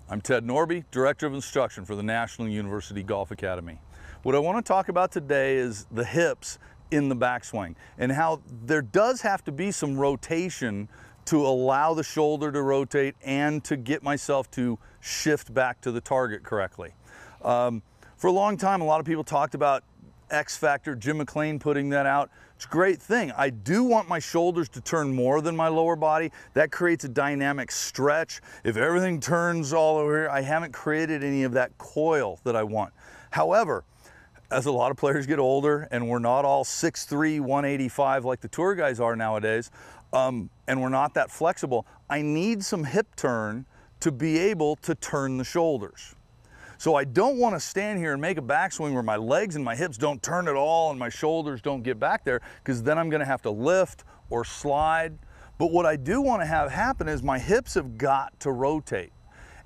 I'm Ted Norby, Director of Instruction for the National University Golf Academy. What I want to talk about today is the hips in the backswing and how there does have to be some rotation to allow the shoulder to rotate and to get myself to shift back to the target correctly. For a long time, a lot of people talked about X Factor, Jim McLean putting that out. It's a great thing. I do want my shoulders to turn more than my lower body. That creates a dynamic stretch. If everything turns all over here, I haven't created any of that coil that I want. However, as a lot of players get older and we're not all 6'3", 185 like the tour guys are nowadays, and we're not that flexible, I need some hip turn to be able to turn the shoulders. So I don't want to stand here and make a backswing where my legs and my hips don't turn at all and my shoulders don't get back there, because then I'm going to have to lift or slide. But what I do want to have happen is my hips have got to rotate.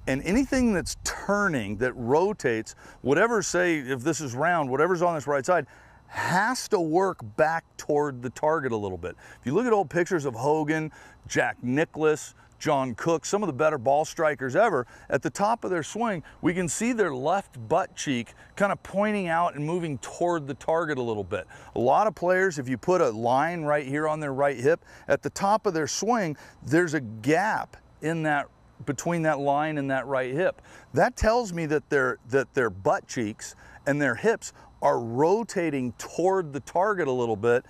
And anything that's turning, that rotates, whatever, say if this is round, whatever's on this right side, has to work back toward the target a little bit. If you look at old pictures of Hogan, Jack Nicklaus, John Cook, some of the better ball strikers ever, at the top of their swing, we can see their left butt cheek kind of pointing out and moving toward the target a little bit. A lot of players, if you put a line right here on their right hip, at the top of their swing, there's a gap in that, between that line and that right hip. That tells me that their butt cheeks and their hips are rotating toward the target a little bit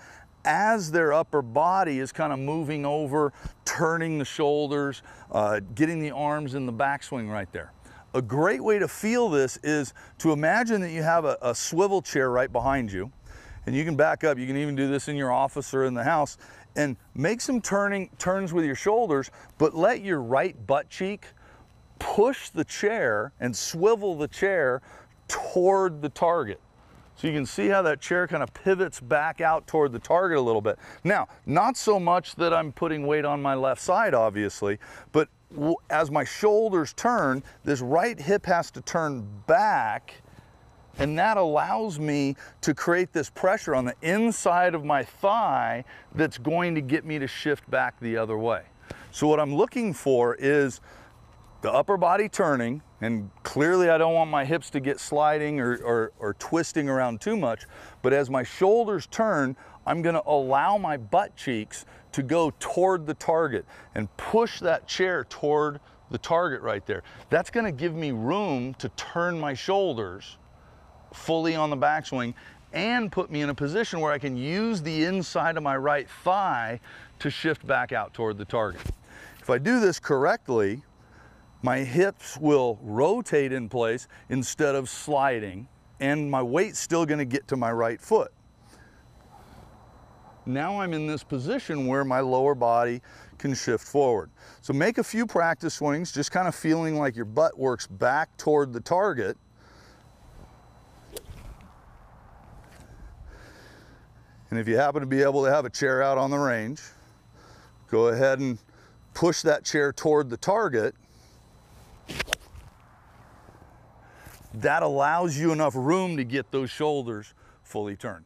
as their upper body is kind of moving over, turning the shoulders, getting the arms in the backswing right there. A great way to feel this is to imagine that you have a swivel chair right behind you, and you can back up. You can even do this in your office or in the house, and make some turns with your shoulders, but let your right butt cheek push the chair and swivel the chair toward the target. So you can see how that chair kind of pivots back out toward the target a little bit. Now, not so much that I'm putting weight on my left side, obviously, but as my shoulders turn, this right hip has to turn back, and that allows me to create this pressure on the inside of my thigh that's going to get me to shift back the other way. So what I'm looking for is the upper body turning, and clearly I don't want my hips to get sliding or twisting around too much, but as my shoulders turn, I'm going to allow my butt cheeks to go toward the target and push that chair toward the target right there. That's going to give me room to turn my shoulders fully on the backswing and put me in a position where I can use the inside of my right thigh to shift back out toward the target. If I do this correctly, my hips will rotate in place instead of sliding, and my weight's still going to get to my right foot. Now I'm in this position where my lower body can shift forward. So make a few practice swings, just kind of feeling like your butt works back toward the target. And if you happen to be able to have a chair out on the range, go ahead and push that chair toward the target. That allows you enough room to get those shoulders fully turned.